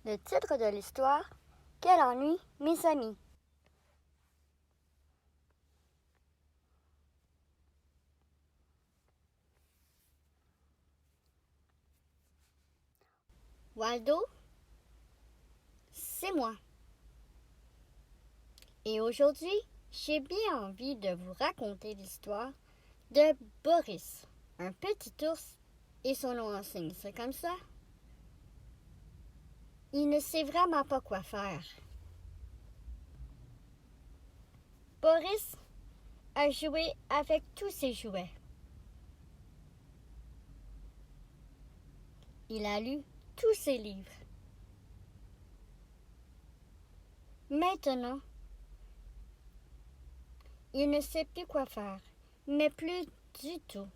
Le titre de l'histoire: Quel ennui, mes amis. Waldo, c'est moi. Et aujourd'hui, j'ai bien envie de vous raconter l'histoire de Boris, un petit ours, et son nom enseigne ça comme ça. Il ne sait vraiment pas quoi faire. Boris a joué avec tous ses jouets. Il a lu tous ses livres. Maintenant, il ne sait plus quoi faire, mais plus du tout.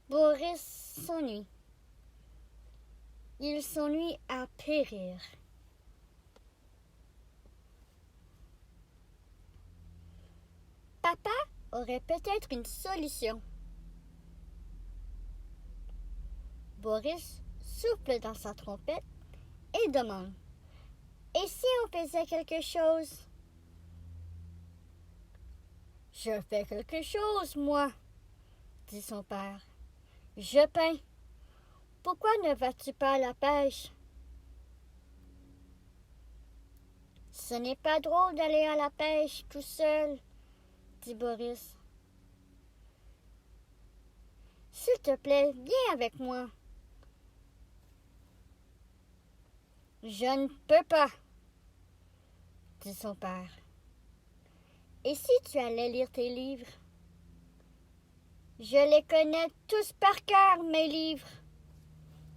Boris s'ennuie. Il s'ennuie à périr. Papa aurait peut-être une solution. Boris souffle dans sa trompette et demande: Et si on faisait quelque chose? Je fais quelque chose, moi, dit son père. Je peins. Pourquoi ne vas-tu pas à la pêche? Ce n'est pas drôle d'aller à la pêche tout seul, dit Boris. S'il te plaît, viens avec moi. Je ne peux pas, dit son père. Et si tu allais lire tes livres? Je les connais tous par cœur, mes livres,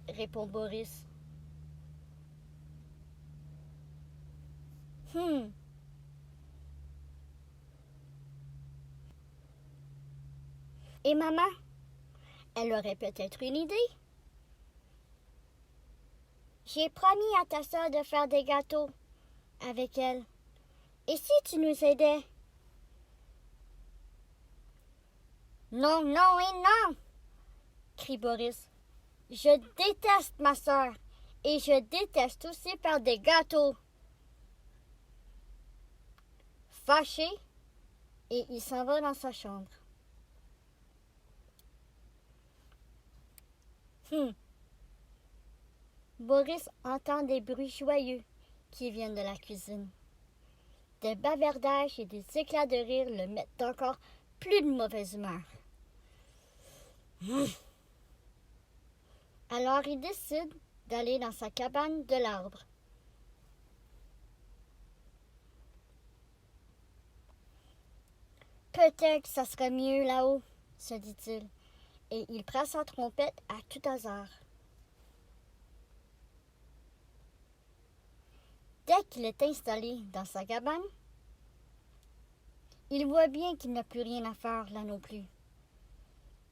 répond Boris. Et maman, elle aurait peut-être une idée. J'ai promis à ta sœur de faire des gâteaux avec elle. Et si tu nous aidais? Non, non et non, crie Boris. Je déteste ma sœur et je déteste aussi faire des gâteaux. Fâché, et il s'en va dans sa chambre. Boris entend des bruits joyeux qui viennent de la cuisine. Des bavardages et des éclats de rire le mettent encore plus de mauvaise humeur. Alors il décide d'aller dans sa cabane de l'arbre. Peut-être que ça serait mieux là-haut, se dit-il, et il prend sa trompette à tout hasard. Dès qu'il est installé dans sa cabane, il voit bien qu'il n'a plus rien à faire là non plus.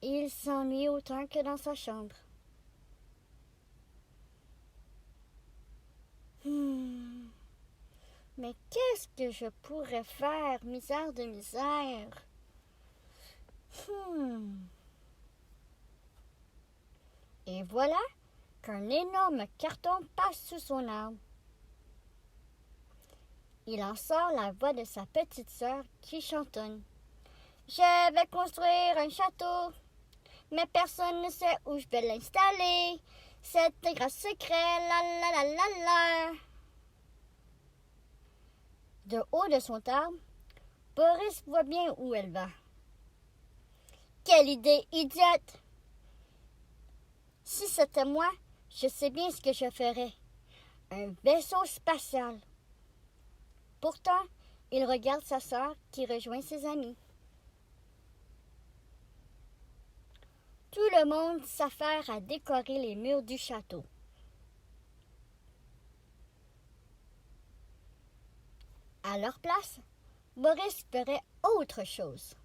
Et il s'ennuie autant que dans sa chambre. Mais qu'est-ce que je pourrais faire, misère de misère? Et voilà qu'un énorme carton passe sous son arbre. Il en sort la voix de sa petite sœur qui chantonne. Je vais construire un château, mais personne ne sait où je vais l'installer. C'est un grand secret, la la la la la. De haut de son arbre, Boris voit bien où elle va. Quelle idée idiote! Si c'était moi, je sais bien ce que je ferais. Un vaisseau spatial. Pourtant, il regarde sa sœur qui rejoint ses amis. Tout le monde s'affaire à décorer les murs du château. À leur place, Boris ferait autre chose.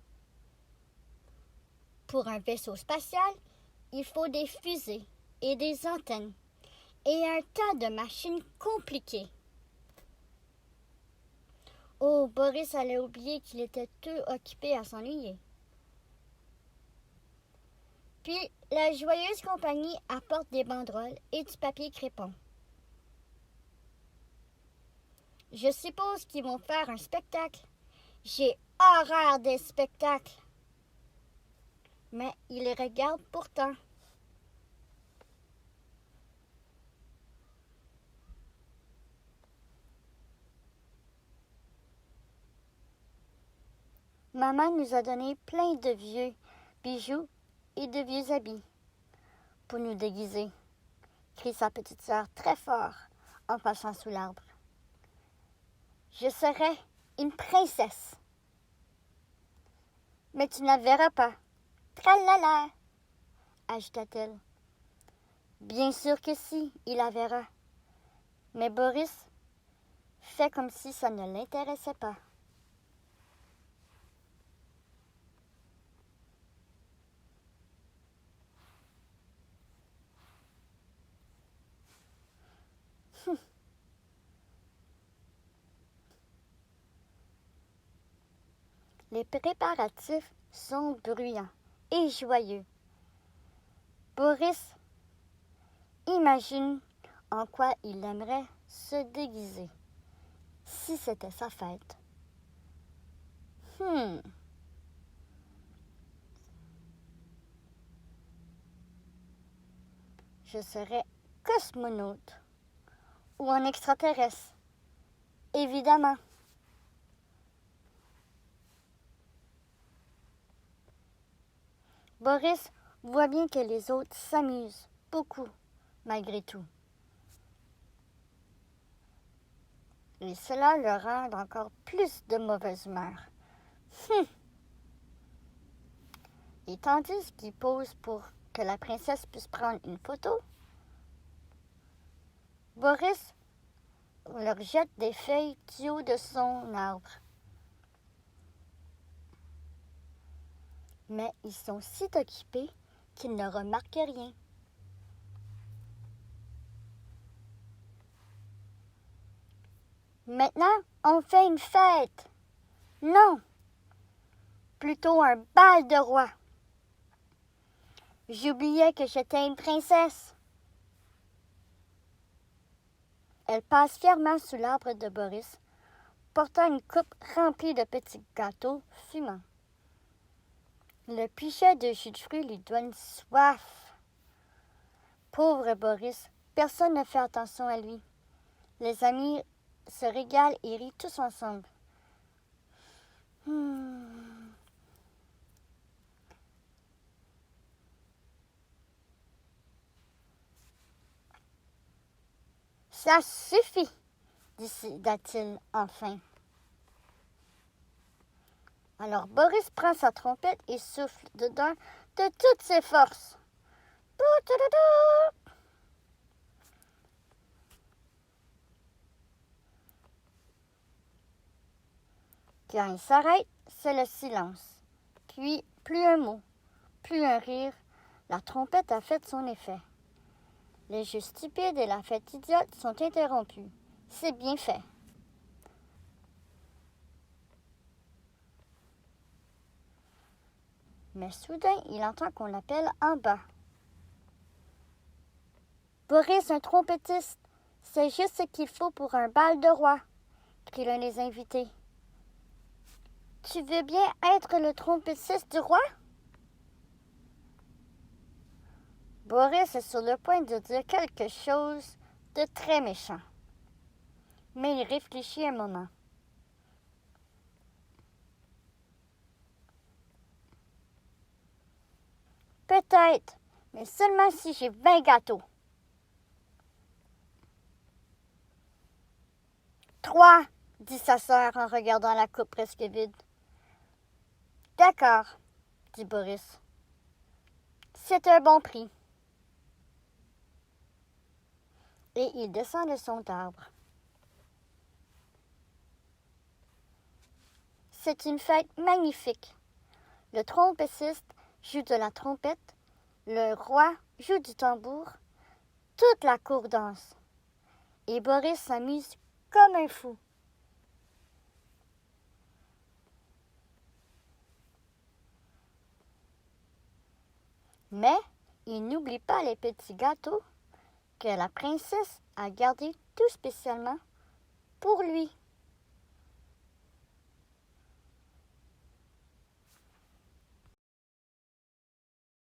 Pour un vaisseau spatial, il faut des fusées et des antennes et un tas de machines compliquées. Oh, Boris allait oublier qu'il était tout occupé à s'ennuyer. Puis, la joyeuse compagnie apporte des banderoles et du papier crépon. Je suppose qu'ils vont faire un spectacle. J'ai horreur des spectacles. Mais il les regarde pourtant. Maman nous a donné plein de vieux bijoux et de vieux habits pour nous déguiser, crie sa petite sœur très fort en passant sous l'arbre. Je serai une princesse. Mais tu ne la verras pas. Tralala, ajouta-t-elle. Bien sûr que si, il la verra. Mais Boris fait comme si ça ne l'intéressait pas. Les préparatifs sont bruyants et joyeux. Boris imagine en quoi il aimerait se déguiser si c'était sa fête. Je serais cosmonaute ou un extraterrestre, évidemment. Boris voit bien que les autres s'amusent beaucoup, malgré tout. Et cela le rend encore plus de mauvaise humeur. Et tandis qu'il pose pour que la princesse puisse prendre une photo, Boris leur jette des feuilles du haut de son arbre. Mais ils sont si occupés qu'ils ne remarquent rien. Maintenant, on fait une fête. Non, plutôt un bal de roi. J'oubliais que j'étais une princesse. Elle passe fièrement sous l'arbre de Boris, portant une coupe remplie de petits gâteaux fumants. Le pichet de jus de fruits lui donne soif. Pauvre Boris, personne ne fait attention à lui. Les amis se régalent et rient tous ensemble. Ça suffit, décida-t-il enfin. Alors Boris prend sa trompette et souffle dedans de toutes ses forces. Quand il s'arrête, c'est le silence. Puis, plus un mot, plus un rire, la trompette a fait son effet. Les jeux stupides et la fête idiote sont interrompus. C'est bien fait. Mais soudain, il entend qu'on l'appelle en bas. Boris, un trompettiste, c'est juste ce qu'il faut pour un bal de roi, crie l'un des invités. Tu veux bien être le trompettiste du roi? Boris est sur le point de dire quelque chose de très méchant. Mais il réfléchit un moment. Peut-être, mais seulement si j'ai 20 gâteaux. 3, dit sa sœur en regardant la coupe presque vide. D'accord, dit Boris. C'est un bon prix. Et il descend de son arbre. C'est une fête magnifique. Le trompettiste joue de la trompette, le roi joue du tambour, toute la cour danse. Et Boris s'amuse comme un fou. Mais il n'oublie pas les petits gâteaux que la princesse a gardés tout spécialement pour lui.